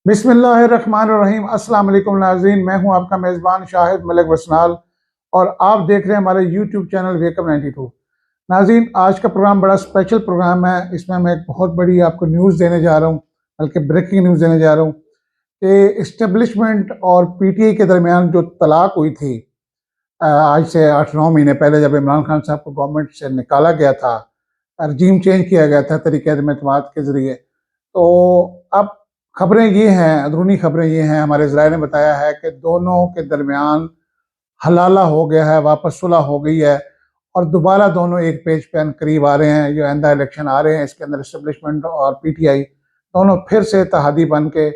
बिस्मिल्लाहिर्रहमानिर्रहीम। अस्सलाम वालेकुम नाज़रीन, मैं हूं आपका मेज़बान शाहिद मलिक वसनाल और आप देख रहे हैं हमारे यूट्यूब चैनल वेकअप 92। नाज़रीन, आज का प्रोग्राम बड़ा स्पेशल प्रोग्राम है। इसमें मैं एक बहुत बड़ी आपको न्यूज़ देने जा रहा हूं, बल्कि ब्रेकिंग न्यूज़ देने जा रहा हूं कि इस्टेब्लिशमेंट और पीटीआई के दरमियान जो तलाक हुई थी आज से 8-9 महीने पहले, जब इमरान खान साहब को गवर्नमेंट से निकाला गया था, रजीम चेंज किया गया था तरीक़े एतमाद के ज़रिए। तो अब खबरें ये हैं, अंदरूनी खबरें ये हैं, हमारे ज़राए ने बताया है कि दोनों के दरमियान हलाला हो गया है, वापस सुलह हो गई है और दोबारा दोनों एक पेज पे करीब आ रहे हैं। जो आइंदा इलेक्शन आ रहे हैं, इसके अंदर इस्टेब्लिशमेंट और पीटीआई दोनों फिर से इत्तेहादी बन के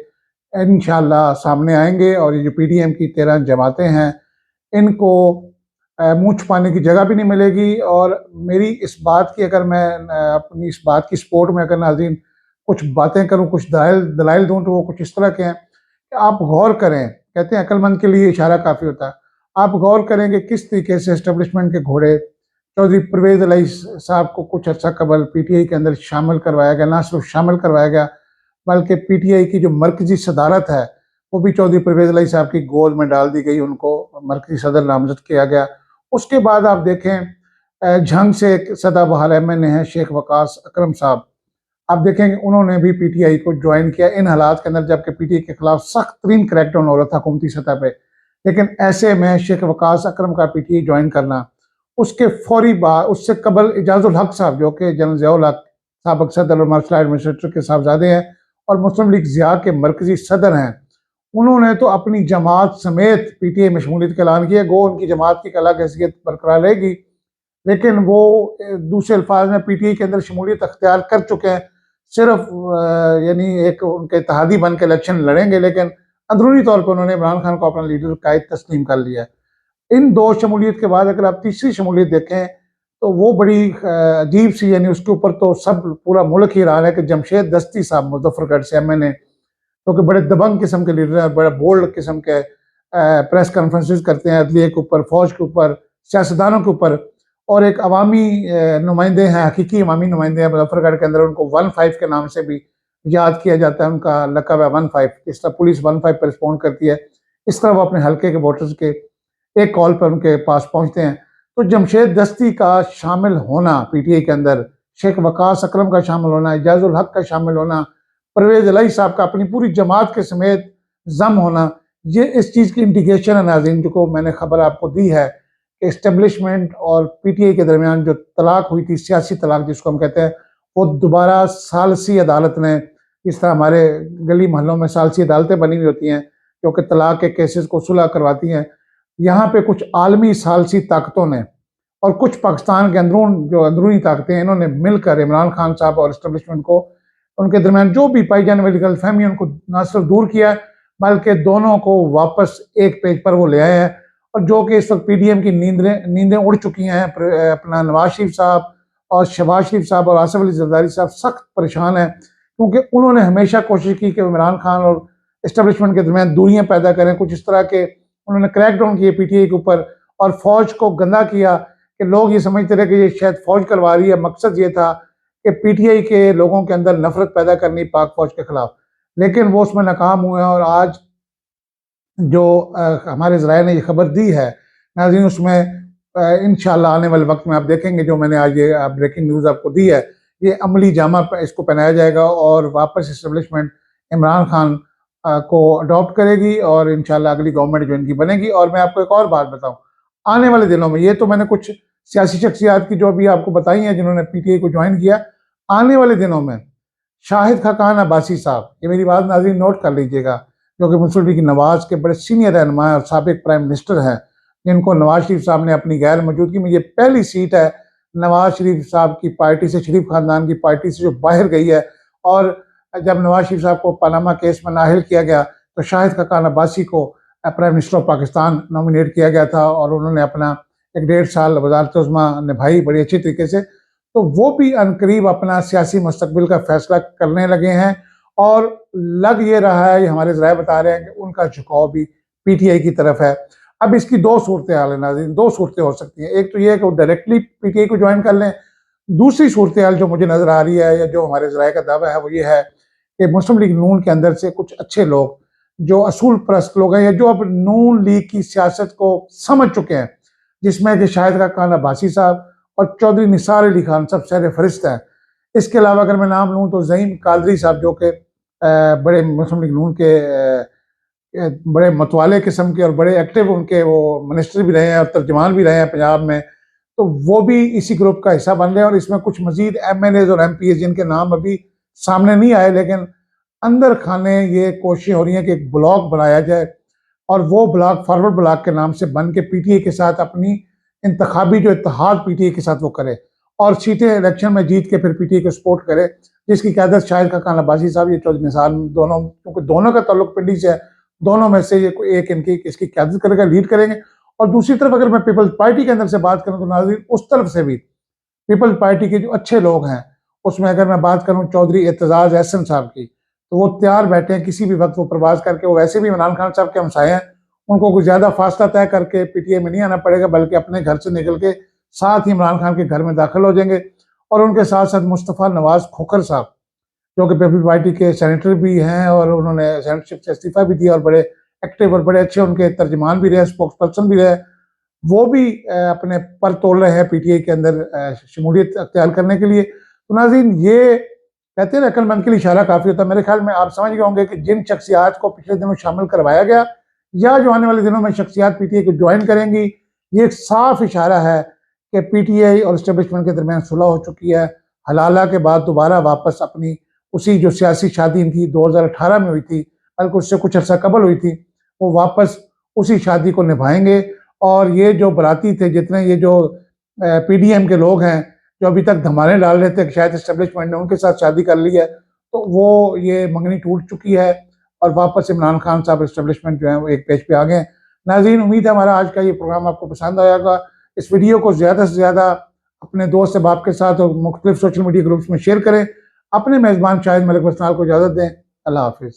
इंशाअल्लाह सामने आएंगे और ये जो पीडीएम की 13 जमातें हैं, इनको मुँह छुपाने की जगह भी नहीं मिलेगी। और मेरी इस बात की, अगर मैं अपनी इस बात की सपोर्ट में अगर नाज़रीन कुछ बातें करूँ, कुछ दलाइल दूँ, तो वो कुछ इस तरह के हैं कि आप गौर करें। कहते हैं अक्लमंद के लिए इशारा काफ़ी होता है। आप गौर करेंगे किस तरीके से एस्टेब्लिशमेंट के घोड़े चौधरी परवेज़ इलाही साहब को कुछ अर्सा कबल पीटीआई के अंदर शामिल करवाया गया। ना सिर्फ शामिल करवाया गया, बल्कि पीटीआई की जो मरकजी सदारत है, वो भी चौधरी परवेज़ इलाही साहब की गोद में डाल दी गई, उनको मरकजी सदर नामजद किया गया। उसके बाद आप देखें, झंग से एक सदाबहार एमएनए हैं शेख वकास अकरम साहब, आप देखेंगे उन्होंने भी पीटीआई को ज्वाइन किया इन हालात के अंदर, जबकि पीटीआई के खिलाफ सख्त तरीन क्रैकडाउन हो रहा था हुकूमती सतह पे। लेकिन ऐसे में शेख वकास अकरम का पीटीआई ज्वाइन करना, उसके फौरी बाद, उससे कबल इजाजुल हक साहब, जो कि जनरल ज़ियाउल हक साबिक सदर और मार्शल एडमिनिस्ट्रेटर के साहबजादे हैं और मुस्लिम लीग ज़िया के मरकजी सदर हैं, उन्होंने तो अपनी जमात समेत पीटीआई में शमूलियत का ऐलान किया। गो उनकी जमात की अलग हैसियत बरकरार रहेगी, लेकिन वो दूसरे अल्फाज में पीटीआई के अंदर शमूलियत अख्तियार कर चुके हैं। सिर्फ यानी एक उनके इत्तेहादी बन के इलेक्शन लड़ेंगे, लेकिन अंदरूनी तौर पर उन्होंने इमरान खान को अपना लीडर कायद तस्लीम कर लिया है। इन दो शमूलियत के बाद अगर आप तीसरी शमूलियत देखें, तो वो बड़ी अजीब सी, यानी उसके ऊपर तो सब पूरा मुल्क ही रहा है कि जमशेद दस्ती साहब मुजफ्फरगढ़ से एमएनए, क्योंकि बड़े दबंग किस्म के लीडर हैं, बड़ा बोल्ड किस्म के प्रेस कॉन्फ्रेंसेस करते हैं अदलिया के ऊपर, फौज के ऊपर, सियासतदानों के ऊपर। और एक अवामी नुमाइंदे हैं, हकीकी अवामी नुमाइंदे हैं मुजफ्फरगढ़ के अंदर। उनको 15 के नाम से भी याद किया जाता है, उनका लकब है 15। इस तरह पुलिस 15 पर रिस्पॉन्ड करती है, इस तरह वो अपने हल्के के वोटर्स के एक कॉल पर उनके पास पहुंचते हैं। तो जमशेद दस्ती का शामिल होना पीटीआई के अंदर, शेख वकास अकरम का शामिल होना, इजाजुल हक का शामिल होना, परवेज इलाही साहब का अपनी पूरी जमात के समेत जम होना, ये इस चीज़ की इंडिकेशन है नाज़रीन, जो मैंने खबर आपको दी है कि इस्टेब्लिशमेंट और पीटीआई के दरमियान जो तलाक हुई थी, सियासी तलाक जिसको हम कहते हैं, वो दोबारा सालसी अदालत ने, इस तरह हमारे गली मोहल्लों में सालसी अदालतें बनी हुई होती हैं जो कि तलाक के केसेस को सुलह करवाती हैं, यहाँ पे कुछ आलमी सालसी ताकतों ने और कुछ पाकिस्तान के अंदरून जो अंदरूनी ताकतें हैं, इन्होंने मिलकर इमरान खान साहब और इस्टेब्लिशमेंट को, उनके दरमियान जो भी पाई जाने वाली गलतफहमी, उनको न सिर्फ दूर किया है, बल्कि दोनों को वापस एक पेज पर वो ले आए हैं। और जो कि इस वक्त पीडीएम की नींदें उड़ चुकी हैं। अपना नवाज शरीफ साहब और शहबाज शरीफ साहब और आसिफ अली जरदारी साहब सख्त परेशान हैं, क्योंकि उन्होंने हमेशा कोशिश की कि इमरान खान और इस्टेब्लिशमेंट के दरमियान दूरियां पैदा करें। कुछ इस तरह के उन्होंने क्रैकडाउन किए पीटीआई के ऊपर और फौज को गंदा किया कि लोग ये समझते रहे कि ये शायद फौज करवा रही है। मकसद ये था कि पीटीआई के लोगों के अंदर नफरत पैदा करनी पाक फौज के खिलाफ, लेकिन वो उसमें नाकाम हुए हैं। और आज जो हमारे ज़राए ने ये खबर दी है नाज़रीन, उसमें इंशाअल्लाह आने वाले वक्त में आप देखेंगे, जो मैंने आज ये ब्रेकिंग न्यूज़ आपको दी है, ये अमली जामा इसको पहनाया जाएगा और वापस इस्टेब्लिशमेंट इमरान खान को अडॉप्ट करेगी और इंशाअल्लाह अगली गवर्नमेंट जो इनकी बनेगी। और मैं आपको एक और बात बताऊं, आने वाले दिनों में, ये तो मैंने कुछ सियासी शख्सियात की जो अभी आपको बताई हैं जिन्होंने पीटीआई को ज्वाइन किया, आने वाले दिनों में शाहिद खाकान अब्बासी साहब, ये मेरी बात नाज़रीन नोट कर लीजिएगा, जो कि मुस्लिम लीग नवाज के बड़े सीनियर रहनुमा और साबिक प्राइम मिनिस्टर हैं, जिनको नवाज शरीफ साहब ने अपनी गैर मौजूदगी में, ये पहली सीट है नवाज शरीफ साहब की पार्टी से, शरीफ खानदान की पार्टी से, जो बाहर गई है। और जब नवाज शरीफ साहब को पानामा केस में नाअहल किया गया, तो शाहिद खाकान अब्बासी को prime minister of Pakistan nominate किया गया था और उन्होंने अपना 1-1.5 साल वज़ारत उज़्मा निभाई बड़ी अच्छी तरीके से। तो वो भी अनकरीब अपना सियासी मुस्तकबिल का फैसला करने लगे हैं और लग ये रहा है, ये हमारे ज़राए बता रहे हैं कि उनका झुकाव भी पीटीआई की तरफ है। अब इसकी दो सूरत हाल है नाज़रीन, दो सूरतें हो सकती हैं। एक तो ये है कि वो डायरेक्टली पीटीआई को ज्वाइन कर लें। दूसरी सूरत हाल जो मुझे नज़र आ रही है या जो हमारे ज़राए का दावा है, वो ये है कि मुस्लिम लीग नून के अंदर से कुछ अच्छे लोग जो असूल परस्त लोग हैं या जो अब नून लीग की सियासत को समझ चुके हैं, जिसमें कि शाहिद खान अब्बासी साहब और चौधरी निसार अली खान सब सर फहरिस्त हैं। इसके अलावा अगर मैं नाम लूँ तो ज़हीम कादरी साहब जो कि बड़े मुस्लिम लीग नून के बड़े मतवाले किस्म के और बड़े एक्टिव उनके वो मिनिस्टर भी रहे हैं और तर्जमान भी रहे हैं पंजाब में, तो वो भी इसी ग्रुप का हिस्सा बन रहे हैं। और इसमें कुछ मजीद MNAs और MPs जिनके नाम अभी सामने नहीं आए, लेकिन अंदर खाने ये कोशिशें हो रही हैं कि एक ब्लॉक बनाया जाए और वो ब्लॉक फॉरवर्ड ब्लॉक के नाम से बन के PTI के साथ अपनी इंतखाबी जो इत्तेहाद PTI के साथ वो करे और सीटें इलेक्शन में जीत के फिर PTI को सपोर्ट करे, जिसकी क़यादत शाहिद खान अब्बासी साहब या चौधरी निसार दोनों, क्योंकि दोनों का ताल्लुक पिंडी से है, दोनों में से ये एक इनकी इसकी क़यादत करेगा, लीड करेंगे। और दूसरी तरफ अगर मैं पीपल्स पार्टी के अंदर से बात करूं तो नाज़रीन उस तरफ से भी पीपल्स पार्टी के जो अच्छे लोग हैं, उसमें अगर मैं बात करूं चौधरी एतजाज एहसन साहब की, तो वो तैयार बैठे हैं किसी भी वक्त वो प्रवास करके, वो वैसे भी इमरान खान साहब के हमसाए हैं, उनको कुछ ज़्यादा फासला तय करके PTI में नहीं आना पड़ेगा, बल्कि अपने घर से निकल के साथ ही इमरान खान के घर में दाखिल हो जाएंगे। और उनके साथ साथ मुस्तफ़ा नवाज खोखर साहब जो कि पीपल्स पार्टी के सेनेटर भी हैं और उन्होंने सेनेटरशिप से इस्तीफा भी दिया और बड़े एक्टिव और बड़े अच्छे उनके तर्जमान भी रहे, स्पोक्स पर्सन भी रहे, वो भी अपने पर तोड़ रहे हैं PTI के अंदर शमूलियत अख्तियार करने के लिए। तो नाज़रीन ये कहते हैं अक्लमंद के लिए इशारा काफ़ी होता है। मेरे ख्याल में आप समझ गए होंगे कि जिन शख्सियात को पिछले दिनों शामिल करवाया गया या जो आने वाले दिनों में शख्सियात PTI को ज्वाइन करेंगी, ये एक साफ इशारा है कि PTI और इस्टेब्लिशमेंट के दरमियान सुलह हो चुकी है। हलाला के बाद दोबारा वापस अपनी उसी जो सियासी शादी इनकी 2018 में हुई थी, बल्कि उससे कुछ अर्सा कबल हुई थी, वो वापस उसी शादी को निभाएंगे। और ये जो बराती थे, जितने ये जो PDM के लोग हैं जो अभी तक धमाने डाल रहे थे कि शायद इस्टेब्लिशमेंट ने उनके साथ शादी कर ली है, तो वो ये मंगनी टूट चुकी है और वापस इमरान खान साहब इस्टेब्लिशमेंट जो है वो एक पेज पे आ गए। नाज़रीन उम्मीद है हमारा आज का ये प्रोग्राम आपको पसंद आएगा। इस वीडियो को ज़्यादा से ज़्यादा अपने दोस्त अहबाब के साथ और मुख्तलिफ सोशल मीडिया ग्रुप्स में शेयर करें। अपने मेज़बान शाहिद मलिक वसनाल को इजाज़त दें। अल्लाह हाफिज़।